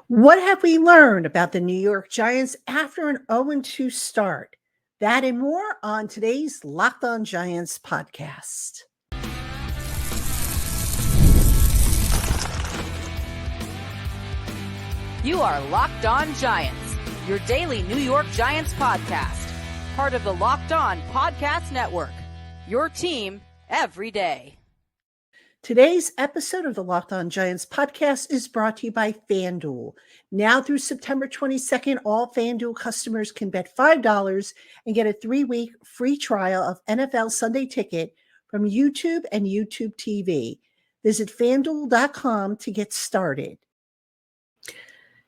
What have we learned about the New York Giants after an 0-2 start? That and more on today's Locked On Giants podcast. You are Locked On Giants, your daily New York Giants podcast. Part of the Locked On Podcast Network, your team every day. Today's episode of the Locked On Giants podcast is brought to you by FanDuel. Now through September 22nd, all FanDuel customers can bet $5 and get a 3-week free trial of NFL Sunday Ticket from YouTube and YouTube TV. Visit FanDuel.com to get started.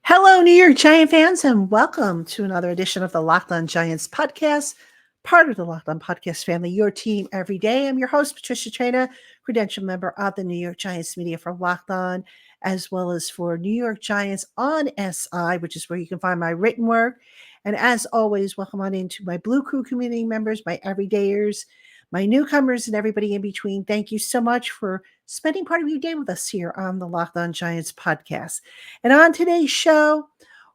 Hello, New York Giant fans, and welcome to another edition of the Locked On Giants podcast, part of the Locked On Podcast family, your team every day. I'm your host, Patricia Traina, credential member of the New York Giants media for Locked On, as well as for New York Giants on SI, which is where you can find my written work. And as always, welcome on into my Blue Crew community members, my everydayers, my newcomers, and everybody in between. Thank you so much for spending part of your day with us here on the Locked On Giants podcast. And on today's show,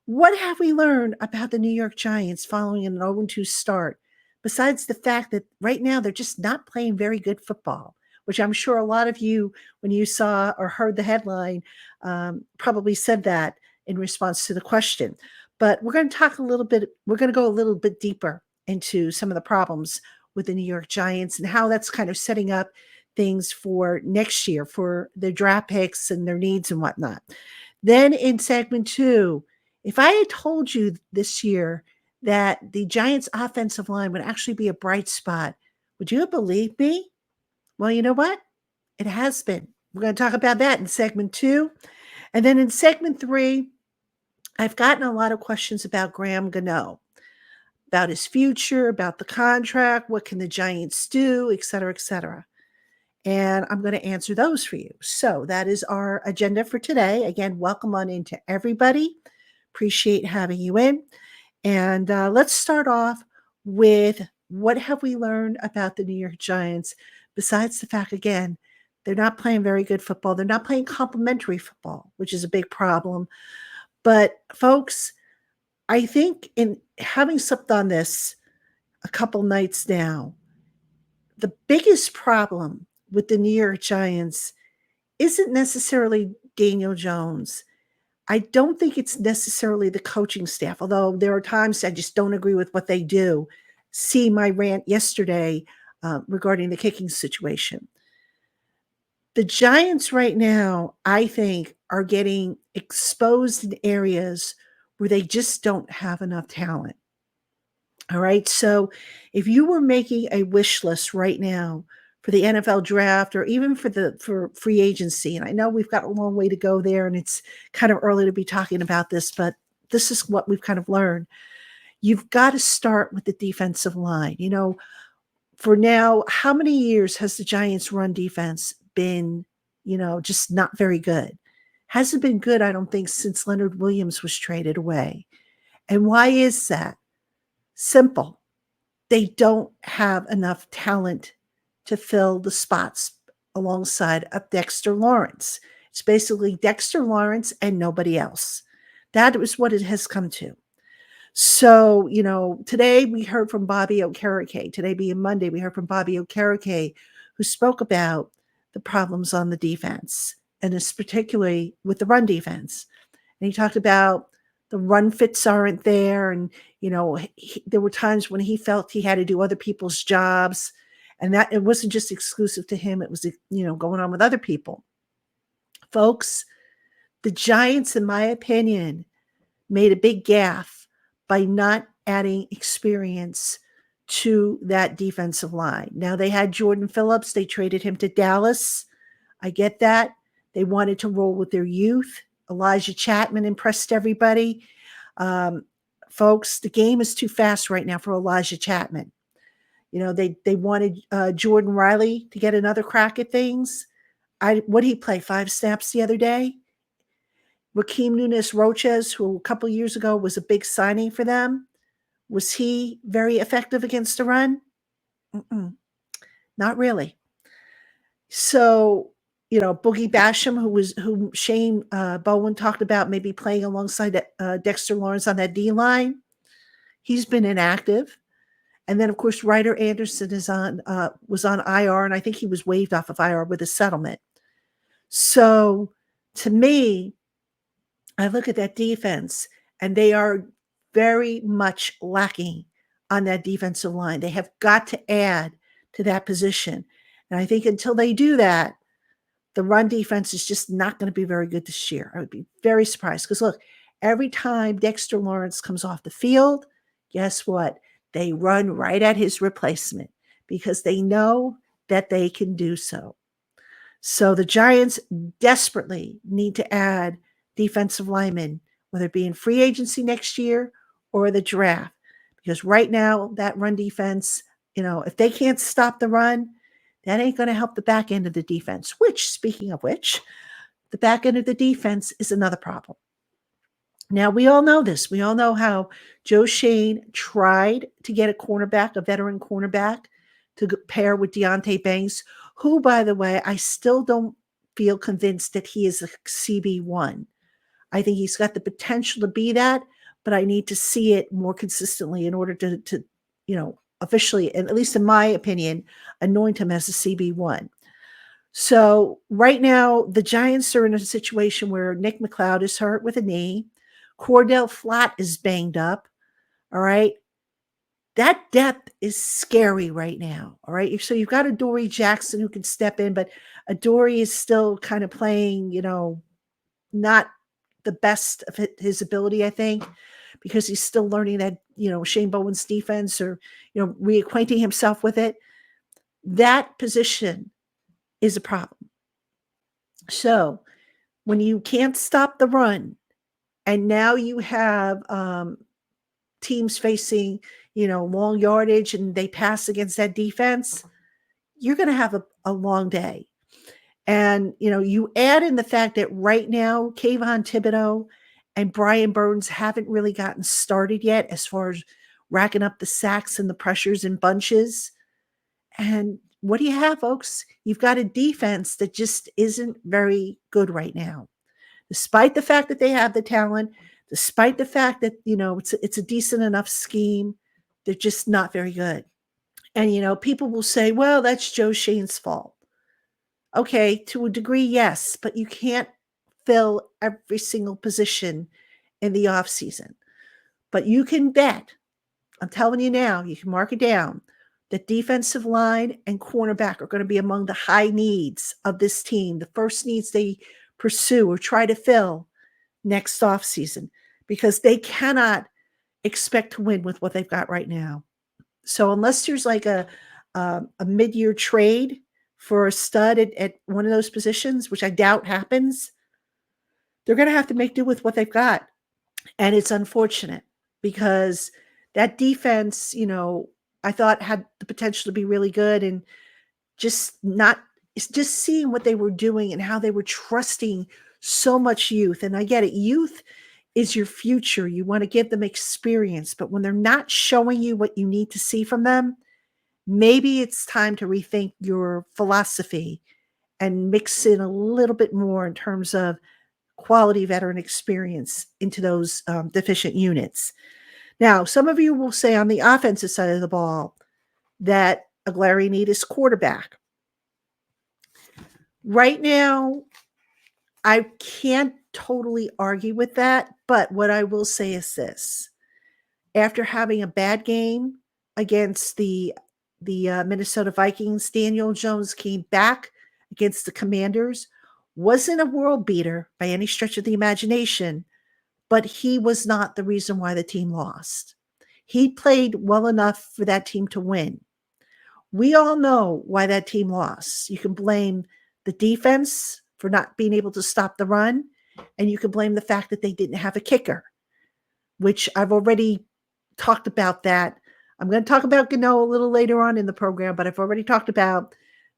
what have we learned about the New York Giants following an 0-2 start? Besides the fact that right now they're just not playing very good football, which I'm sure a lot of you, when you saw or heard the headline, probably said that in response to the question. But we're going to talk a little bit, we're going to go a little bit deeper into some of the problems with the New York Giants and how that's kind of setting up things for next year for their draft picks and their needs and whatnot. Then in segment 2, if I had told you this year that the Giants offensive line would actually be a bright spot, would you have believed me? Well, you know what? It has been. We're going to talk about that in segment 2. And then in segment 3, I've gotten a lot of questions about Graham Gano, about his future, about the contract, what can the Giants do, et cetera, et cetera. And I'm going to answer those for you. So that is our agenda for today. Again, welcome on into everybody. Appreciate having you in. And let's start off with what have we learned about the New York Giants, besides the fact, again, they're not playing very good football. They're not playing complimentary football, which is a big problem. But folks, I think in having slept on this a couple nights now, the biggest problem with the New York Giants isn't necessarily Daniel Jones. I don't think it's necessarily the coaching staff, although there are times I just don't agree with what they do. See my rant yesterday regarding the kicking situation. The Giants right now, I think, are getting exposed in areas where they just don't have enough talent. All right. So if you were making a wish list right now for the NFL draft or even for free agency, and I know we've got a long way to go there and it's kind of early to be talking about this, but this is what we've kind of learned. You've got to start with the defensive line. You know, for now, how many years has the Giants run defense been, just not very good? Hasn't been good, I don't think, since Leonard Williams was traded away. And why is that? Simple. They don't have enough talent to fill the spots alongside of Dexter Lawrence. It's basically Dexter Lawrence and nobody else. That is what it has come to. So, today we heard from Bobby Okereke. Today being Monday, we heard from Bobby Okereke, who spoke about the problems on the defense, and it's particularly with the run defense. And he talked about the run fits aren't there. And, there were times when he felt he had to do other people's jobs, and that it wasn't just exclusive to him. It was, going on with other people. Folks, the Giants, in my opinion, made a big gaffe by not adding experience to that defensive line. Now, they had Jordan Phillips. They traded him to Dallas. I get that. They wanted to roll with their youth. Elijah Chapman impressed everybody. Folks, the game is too fast right now for Elijah Chapman. They wanted Jordan Riley to get another crack at things. What did he play, 5 snaps the other day? Raheem Nunez-Roches, who a couple years ago was a big signing for them, was he very effective against the run? Not really. So, Boogie Basham, whom Shane Bowen talked about maybe playing alongside Dexter Lawrence on that D line. He's been inactive. And then, of course, Ryder Anderson was on IR, and I think he was waived off of IR with a settlement. So to me, I look at that defense, and they are very much lacking on that defensive line. They have got to add to that position. And I think until they do that, the run defense is just not going to be very good this year. I would be very surprised because, look, every time Dexter Lawrence comes off the field, guess what? They run right at his replacement because they know that they can do so. So the Giants desperately need to add defensive linemen, whether it be in free agency next year or the draft, because right now that run defense, if they can't stop the run, that ain't going to help the back end of the defense, which, speaking of which, the back end of the defense is another problem. Now, we all know this. We all know how Joe Shane tried to get a veteran cornerback, to pair with Deontay Banks, who, by the way, I still don't feel convinced that he is a CB1. I think he's got the potential to be that, but I need to see it more consistently in order to officially, and at least in my opinion, anoint him as a CB1. So right now, the Giants are in a situation where Nick McLeod is hurt with a knee. Cordell Flatt is banged up. All right. That depth is scary right now. All right. So you've got Adoree Jackson who can step in, but Adoree is still kind of playing, not the best of his ability, I think, because he's still learning that, Shane Bowen's defense, or, reacquainting himself with it. That position is a problem. So when you can't stop the run, and now you have teams facing, long yardage, and they pass against that defense, you're going to have a long day. And, you add in the fact that right now, Kayvon Thibodeau and Brian Burns haven't really gotten started yet as far as racking up the sacks and the pressures in bunches. And what do you have, folks? You've got a defense that just isn't very good right now. Despite the fact that they have the talent, despite the fact that, it's a decent enough scheme, they're just not very good. And, people will say, well, that's Joe Shane's fault. Okay, to a degree, yes, but you can't fill every single position in the offseason. But you can bet, I'm telling you now, you can mark it down, that defensive line and cornerback are going to be among the high needs of this team, the first needs they pursue or try to fill next offseason, because they cannot expect to win with what they've got right now. So unless there's like a mid-year trade for a stud at one of those positions, which I doubt happens, they're going to have to make do with what they've got. And it's unfortunate because that defense, I thought had the potential to be really good, and just seeing what they were doing and how they were trusting so much youth. And I get it. Youth is your future. You want to give them experience, but when they're not showing you what you need to see from them, maybe it's time to rethink your philosophy and mix in a little bit more in terms of quality veteran experience into those deficient units. Now, some of you will say on the offensive side of the ball that a glaring need is quarterback. Right now, I can't totally argue with that, but what I will say is this. After having a bad game against the Minnesota Vikings, Daniel Jones came back against the Commanders, wasn't a world beater by any stretch of the imagination, but he was not the reason why the team lost. He played well enough for that team to win. We all know why that team lost. You can blame the defense for not being able to stop the run, and you can blame the fact that they didn't have a kicker, which I've already talked about that. I'm going to talk about Gano a little later on in the program, but I've already talked about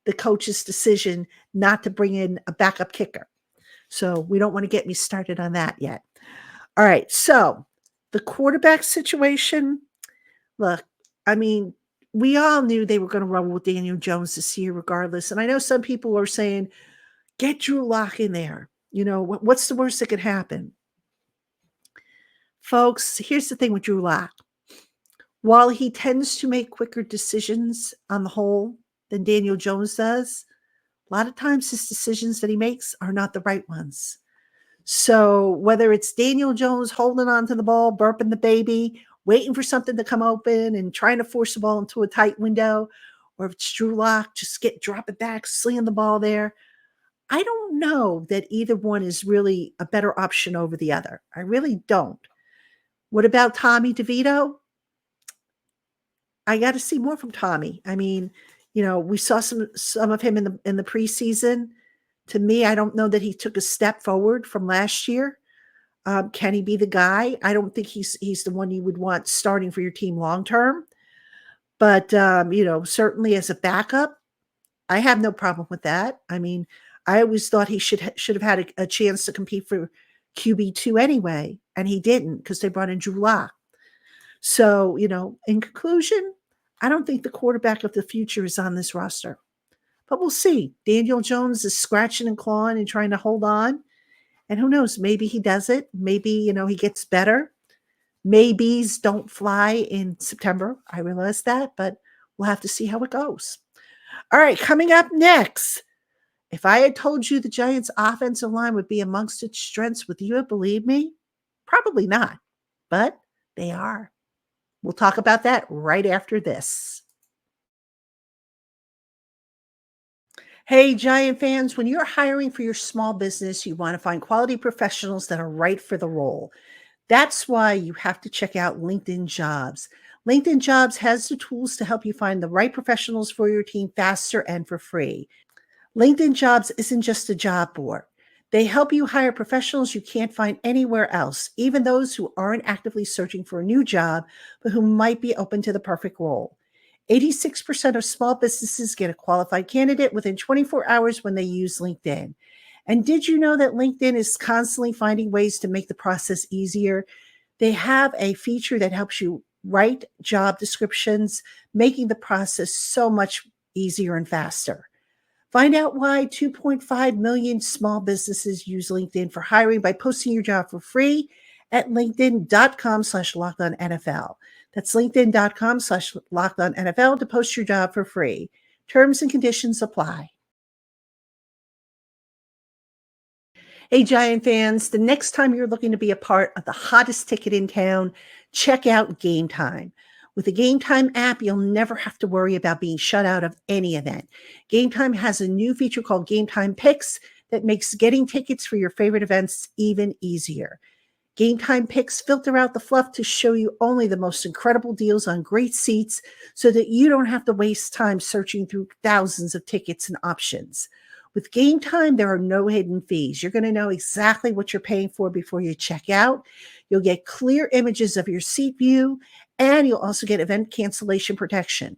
the coach's decision not to bring in a backup kicker. So we don't want to get me started on that yet. All right. So the quarterback situation, look, I mean, we all knew they were going to run with Daniel Jones this year regardless. And I know some people are saying, Get Drew Lock in there. What's the worst that could happen? Folks, here's the thing with Drew Lock. While he tends to make quicker decisions on the whole than Daniel Jones does, a lot of times his decisions that he makes are not the right ones. So whether it's Daniel Jones holding on to the ball, burping the baby, waiting for something to come open and trying to force the ball into a tight window, or if it's Drew Lock, just drop it back, slinging the ball there. I don't know that either one is really a better option over the other. I really don't. What about Tommy DeVito? I got to see more from Tommy. I mean, we saw some of him in the preseason. To me, I don't know that he took a step forward from last year. Can he be the guy? I don't think he's the one you would want starting for your team long term. But certainly as a backup, I have no problem with that. I mean, I always thought he should have had a chance to compete for QB2 anyway, and he didn't because they brought in Drew Lock. So, in conclusion, I don't think the quarterback of the future is on this roster. But we'll see. Daniel Jones is scratching and clawing and trying to hold on. And who knows? Maybe he does it. Maybe, he gets better. Maybes don't fly in September. I realize that, but we'll have to see how it goes. All right, coming up next. If I had told you the Giants' offensive line would be amongst its strengths, would you have believed me? Probably not, but they are. We'll talk about that right after this. Hey, Giant fans, when you're hiring for your small business, you want to find quality professionals that are right for the role. That's why you have to check out LinkedIn Jobs. LinkedIn Jobs has the tools to help you find the right professionals for your team faster and for free. LinkedIn Jobs isn't just a job board. They help you hire professionals you can't find anywhere else, even those who aren't actively searching for a new job, but who might be open to the perfect role. 86% of small businesses get a qualified candidate within 24 hours when they use LinkedIn. And did you know that LinkedIn is constantly finding ways to make the process easier? They have a feature that helps you write job descriptions, making the process so much easier and faster. Find out why 2.5 million small businesses use LinkedIn for hiring by posting your job for free at linkedin.com/lockedonnfl. That's linkedin.com/lockedonnfl to post your job for free. Terms and conditions apply. Hey, Giant fans, the next time you're looking to be a part of the hottest ticket in town, check out Game Time. With the Game Time app, you'll never have to worry about being shut out of any event. Game Time has a new feature called Game Time Picks that makes getting tickets for your favorite events even easier. Game Time Picks filter out the fluff to show you only the most incredible deals on great seats so that you don't have to waste time searching through thousands of tickets and options. With Game Time, there are no hidden fees. You're going to know exactly what you're paying for before you check out. You'll get clear images of your seat view, and you'll also get event cancellation protection.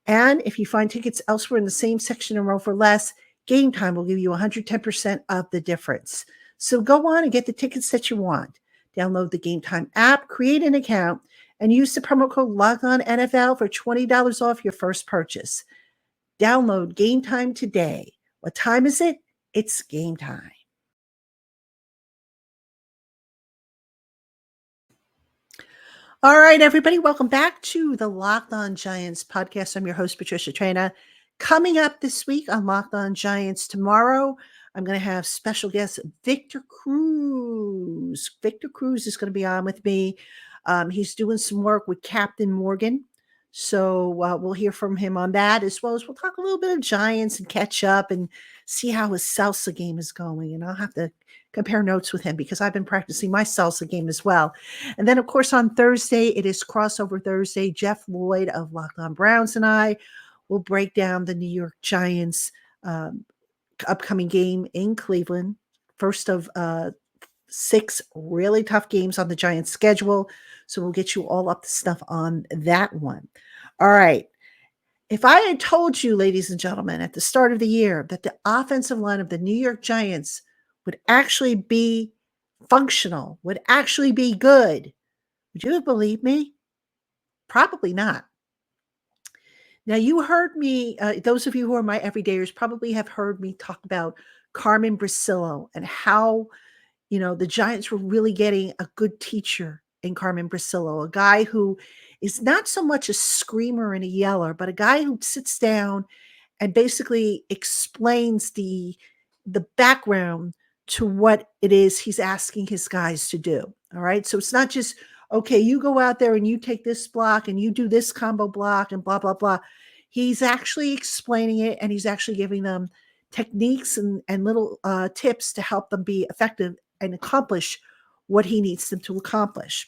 And if you find tickets elsewhere in the same section and row for less, Game Time will give you 110% of the difference. So go on and get the tickets that you want. Download the Game Time app, create an account, and use the promo code LOCKEDONNFL for $20 off your first purchase. Download Game Time today. What time is it? It's game time. All right, everybody, welcome back to the Locked On Giants podcast. I'm your host, Patricia Traina. Coming up this week on Locked On Giants tomorrow, I'm going to have special guest Victor Cruz. Victor Cruz is going to be on with me. He's doing some work with Captain Morgan. So we'll hear from him on that, as well as we'll talk a little bit of Giants and catch up and see how his salsa game is going. And I'll have to compare notes with him because I've been practicing my salsa game as well. And then, of course, on Thursday, it is Crossover Thursday. Jeff Lloyd of Locked On Browns and I will break down the New York Giants upcoming game in Cleveland. First of 6 really tough games on the Giants schedule. So we'll get you all up to stuff on that one. All right. If I had told you, ladies and gentlemen, at the start of the year that the offensive line of the New York Giants would actually be functional, would actually be good, would you have believed me? Probably not. Now, you heard me, those of you who are my everydayers probably have heard me talk about Carmen Brasillo and how, the Giants were really getting a good teacher in Carmen Brasillo, a guy who is not so much a screamer and a yeller, but a guy who sits down and basically explains the background to what it is he's asking his guys to do. All right. So it's not just, okay, you go out there and you take this block and you do this combo block and blah, blah, blah. He's actually explaining it, and he's actually giving them techniques and little tips to help them be effective and accomplish what he needs them to accomplish.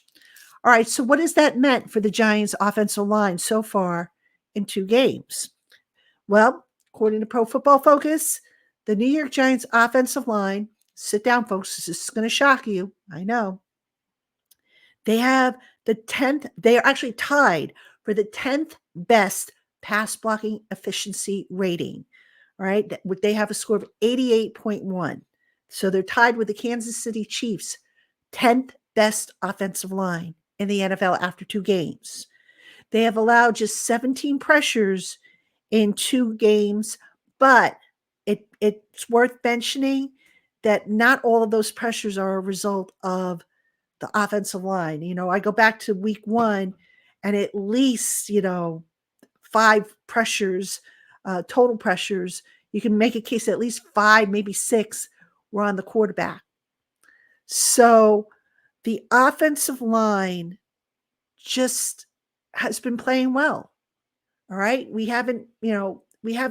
All right. So what has that meant for the Giants offensive line so far in 2 games? Well, according to Pro Football Focus, the New York Giants offensive line, sit down, folks, this is going to shock you. I know. They have they are actually tied for the 10th best pass blocking efficiency rating. All right. They have a score of 88.1. So they're tied with the Kansas City Chiefs, 10th best offensive line in the NFL after 2 games. They have allowed just 17 pressures in 2 games, but it's worth mentioning that not all of those pressures are a result of the offensive line. I go back to week 1, and at least, 5 pressures, total pressures. You can make a case that at least 5, maybe 6 were on the quarterback. So the offensive line just has been playing well. All right. We haven't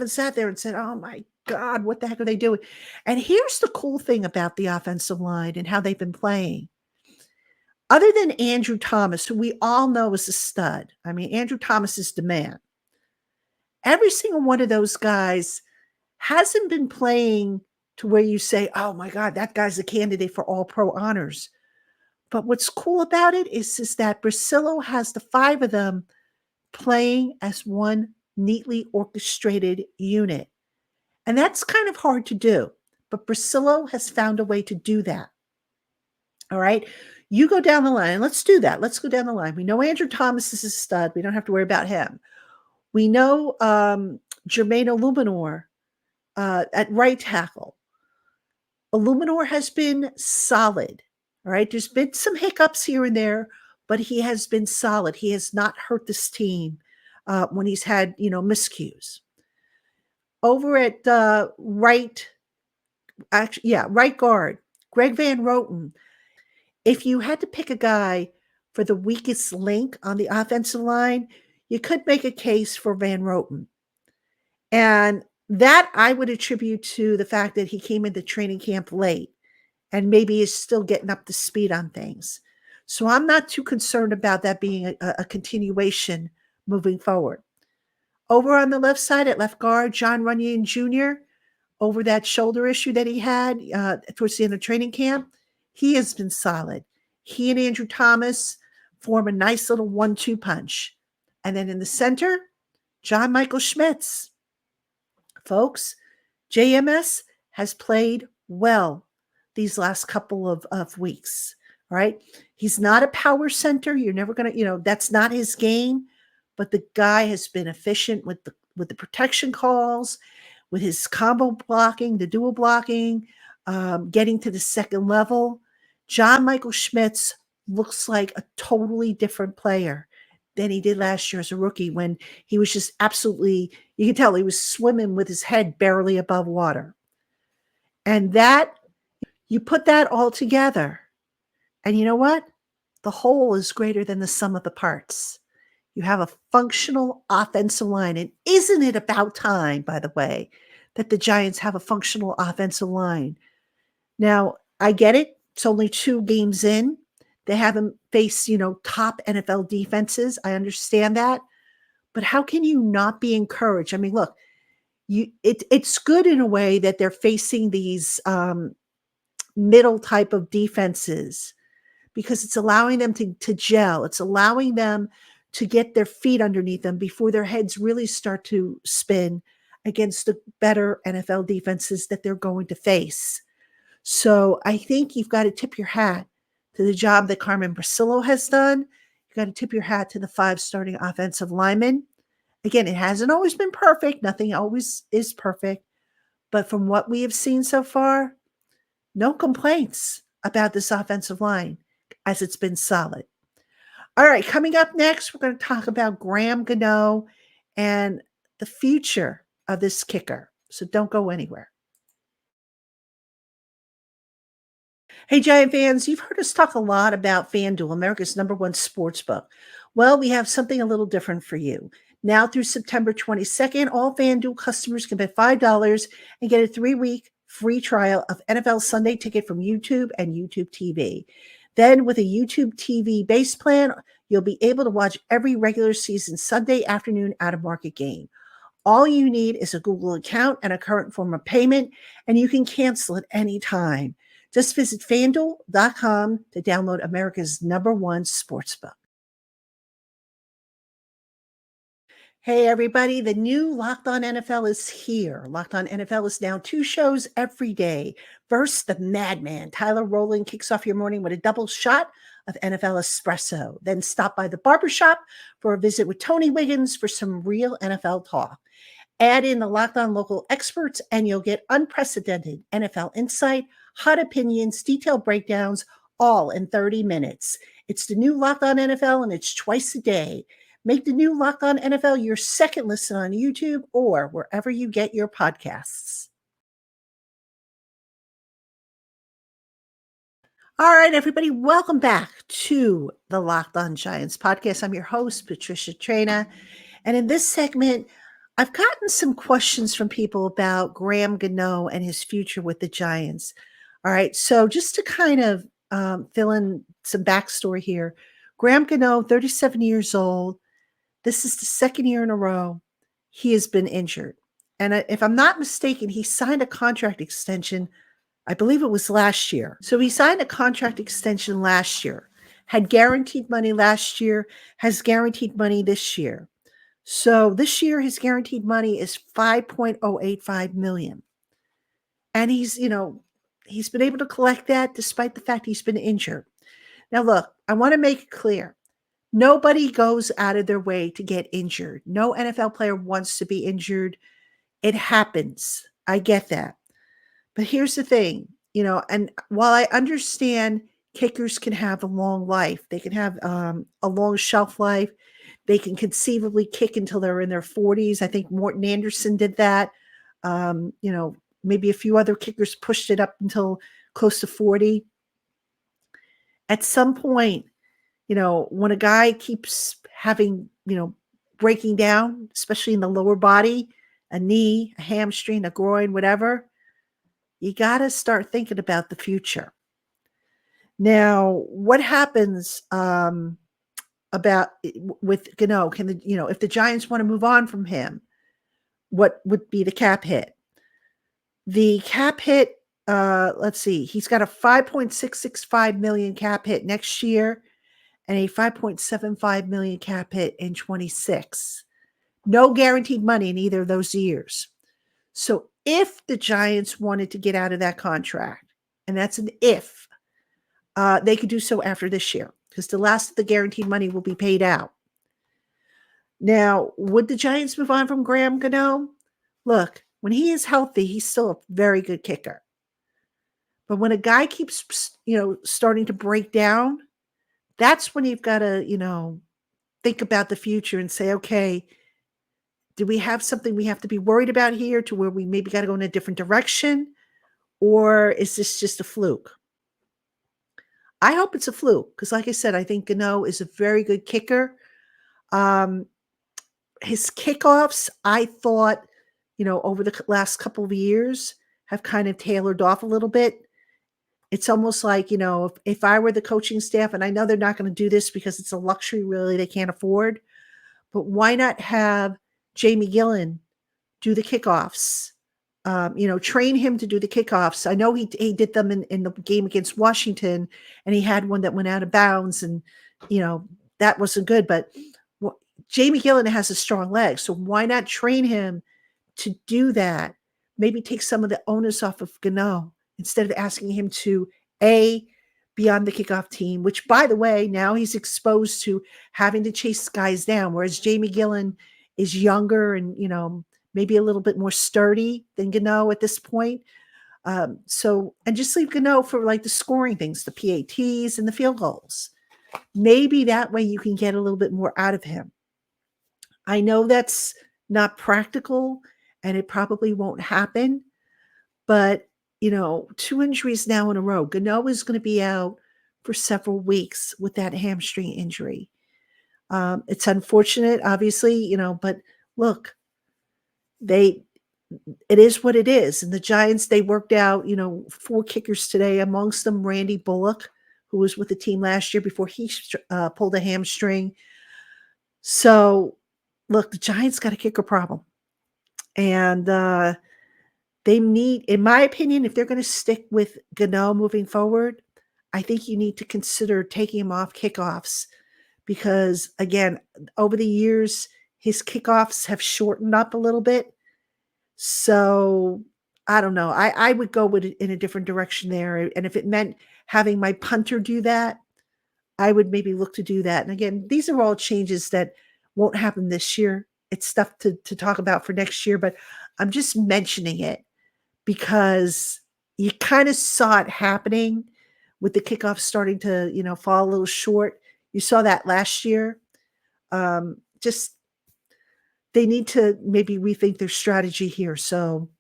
sat there and said, oh my God, what the heck are they doing? And here's the cool thing about the offensive line and how they've been playing. Other than Andrew Thomas, who we all know is a stud. I mean, Andrew Thomas is the man. Every single one of those guys hasn't been playing to where you say, oh my God, that guy's a candidate for all pro honors. But what's cool about it is that Brasillo has the 5 of them playing as one neatly orchestrated unit. And that's kind of hard to do. But Brasillo has found a way to do that. All right. You go down the line. Let's do that. Let's go down the line. We know Andrew Thomas is a stud. We don't have to worry about him. We know Jermaine Illuminor at right tackle. Illuminor has been solid. All right. There's been some hiccups here and there, but he has been solid. He has not hurt this team when he's had, miscues. Over at right guard, Greg Van Roten. If you had to pick a guy for the weakest link on the offensive line, you could make a case for Van Roten. And that I would attribute to the fact that he came into training camp late and maybe is still getting up to speed on things. So I'm not too concerned about that being a continuation moving forward. Over on the left side at left guard, John Runyon Jr., over that shoulder issue that he had towards the end of training camp, he has been solid. He and Andrew Thomas form a nice little 1-2 punch. And then in the center, John Michael Schmitz. Folks, JMS has played well these last couple of weeks. All right. He's not a power center. You're never going to, that's not his game. But the guy has been efficient with the protection calls, with his combo blocking, the dual blocking, getting to the second level. John Michael Schmitz looks like a totally different player than he did last year as a rookie, when he was just absolutely, you can tell he was swimming with his head barely above water. And that, you put that all together, and you know what? The whole is greater than the sum of the parts. You have a functional offensive line. And isn't it about time, by the way, that the Giants have a functional offensive line? Now, I get it. It's only 2 games in. They haven't faced, top NFL defenses. I understand that. But how can you not be encouraged? I mean, look, it's good in a way that they're facing these middle type of defenses, because it's allowing them to gel. It's allowing them to get their feet underneath them before their heads really start to spin against the better NFL defenses that they're going to face. So I think you've got to tip your hat to the job that Carmen Brasillo has done. You've got to tip your hat to the 5 starting offensive linemen. Again, it hasn't always been perfect. Nothing always is perfect. But from what we have seen so far, no complaints about this offensive line as it's been solid. All right, coming up next, we're going to talk about Graham Gano and the future of this kicker. So don't go anywhere. Hey, Giant fans, you've heard us talk a lot about FanDuel, America's #1 sports book. Well, we have something a little different for you. Now through September 22nd, all FanDuel customers can bet $5 and get a 3-week free trial of NFL Sunday Ticket from YouTube and YouTube TV. Then, with a YouTube TV base plan, you'll be able to watch every regular season Sunday afternoon out of market game. All you need is a Google account and a current form of payment, and you can cancel at any time. Just visit FanDuel.com to download America's #1 sportsbook. Hey, everybody, the new Locked On NFL is here. Locked On NFL is now 2 shows every day. First, the madman, Tyler Rowland, kicks off your morning with a double shot of NFL espresso. Then stop by the barbershop for a visit with Tony Wiggins for some real NFL talk. Add in the Locked On local experts, and you'll get unprecedented NFL insight, hot opinions, detailed breakdowns, all in 30 minutes. It's the new Locked On NFL, and it's twice a day. Make the new Locked On NFL your second listen on YouTube or wherever you get your podcasts. All right, everybody, welcome back to the Locked On Giants podcast. I'm your host, Patricia Traina. And in this segment, I've gotten some questions from people about Graham Gano and his future with the Giants. All right, so just to kind of fill in some backstory here, Graham Gano, 37 years old. This is the second year in a row he has been injured. And if I'm not mistaken, he signed a contract extension, I believe it was last year. So he signed a contract extension last year, had guaranteed money last year, has guaranteed money this year. So this year, his guaranteed money is $5.085 million. And he's been able to collect that despite the fact he's been injured. Now, look, I want to make it clear. Nobody goes out of their way to get injured. No NFL player wants to be injured. It happens. I get that. But here's the thing, and while I understand kickers can have a long life, they can have a long shelf life. They can conceivably kick until they're in their 40s. I think Morton Anderson did that. Maybe a few other kickers pushed it up until close to 40. At some point, when a guy keeps having, breaking down, especially in the lower body, a knee, a hamstring, a groin, whatever, you got to start thinking about the future. Now, what happens about with Gano? If the Giants want to move on from him, what would be the cap hit? The cap hit, let's see, he's got a $5.665 million cap hit next year and a $5.75 million cap hit in 26. No guaranteed money in either of those years. So if the Giants wanted to get out of that contract, and that's an if, they could do so after this year because the last of the guaranteed money will be paid out. Now, would the Giants move on from Graham Gano? Look, when he is healthy, he's still a very good kicker. But when a guy keeps, starting to break down, that's when you've got to, think about the future and say, okay, do we have something we have to be worried about here to where we maybe got to go in a different direction? Or is this just a fluke? I hope it's a fluke because, like I said, I think Gano is a very good kicker. His kickoffs, I thought, over the last couple of years have kind of tailored off a little bit. It's almost like, if I were the coaching staff, and I know they're not going to do this because it's a luxury really they can't afford, but why not have Jamie Gillen do the kickoffs? Train him to do the kickoffs. I know he did them in the game against Washington, and he had one that went out of bounds, and, that wasn't good. But Jamie Gillen has a strong leg, so why not train him to do that? Maybe take some of the onus off of Gano instead of asking him to, be on the kickoff team, which, by the way, now he's exposed to having to chase guys down, whereas Jamie Gillen is younger and, maybe a little bit more sturdy than Gano at this point. And just leave Gano for like the scoring things, the PATs and the field goals. Maybe that way you can get a little bit more out of him. I know that's not practical and it probably won't happen, but 2 injuries now in a row. Gano is going to be out for several weeks with that hamstring injury. It's unfortunate, obviously, but look, they it is what it is. And the Giants, they worked out, 4 kickers today, amongst them Randy Bullock, who was with the team last year before he pulled a hamstring. So, look, the Giants got a kicker problem. And they need, in my opinion, if they're going to stick with Gano moving forward, I think you need to consider taking him off kickoffs because, again, over the years, his kickoffs have shortened up a little bit. So I don't know. I would go with it in a different direction there. And if it meant having my punter do that, I would maybe look to do that. And again, these are all changes that won't happen this year. It's stuff to talk about for next year, but I'm just mentioning it because you kind of saw it happening with the kickoff starting to, fall a little short. You saw that last year. Just they need to maybe rethink their strategy here. So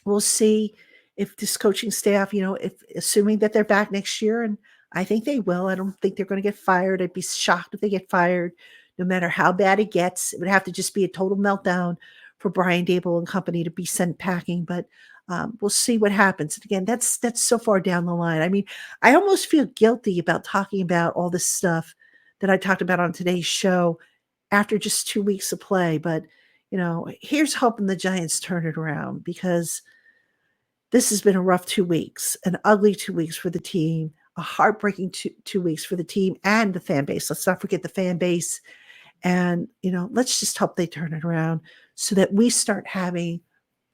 we'll see if this coaching staff, if assuming that they're back next year, and I think they will. I don't think they're going to get fired. I'd be shocked if they get fired, no matter how bad it gets. It would have to just be a total meltdown for Brian Dable and company to be sent packing. But we'll see what happens. And again, that's so far down the line. I mean, I almost feel guilty about talking about all this stuff that I talked about on today's show after just 2 weeks of play. But here's hoping the Giants turn it around because this has been a rough 2 weeks, an ugly 2 weeks for the team, a heartbreaking 2 weeks for the team and the fan base. Let's not forget the fan base. And, let's just hope they turn it around so that we start having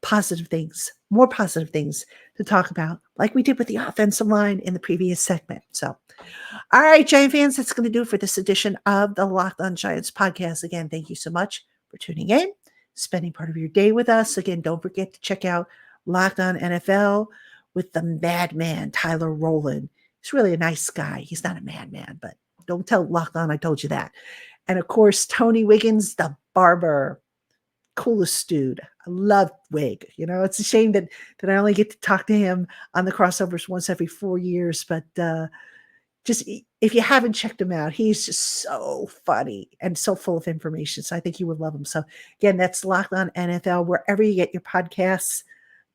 positive things, more positive things to talk about, like we did with the offensive line in the previous segment. So, all right, Giant fans, that's going to do it for this edition of the Locked On Giants podcast. Again, thank you so much for tuning in, spending part of your day with us. Again, don't forget to check out Locked On NFL with the madman, Tyler Rowland. He's really a nice guy. He's not a madman, but don't tell Locked On I told you that. And of course, Tony Wiggins, the barber. Coolest dude. I love Wig. It's a shame that I only get to talk to him on the crossovers once every 4 years, but just if you haven't checked him out, he's just so funny and so full of information. So I think you would love him. So again, that's Locked On NFL, wherever you get your podcasts,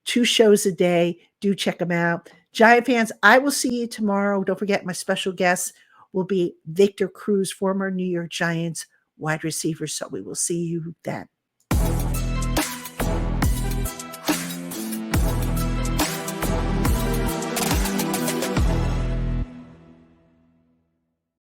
2 shows a day. Do check them out. Giant fans, I will see you tomorrow. Don't forget my special guest will be Victor Cruz, former New York Giants wide receiver. So we will see you then.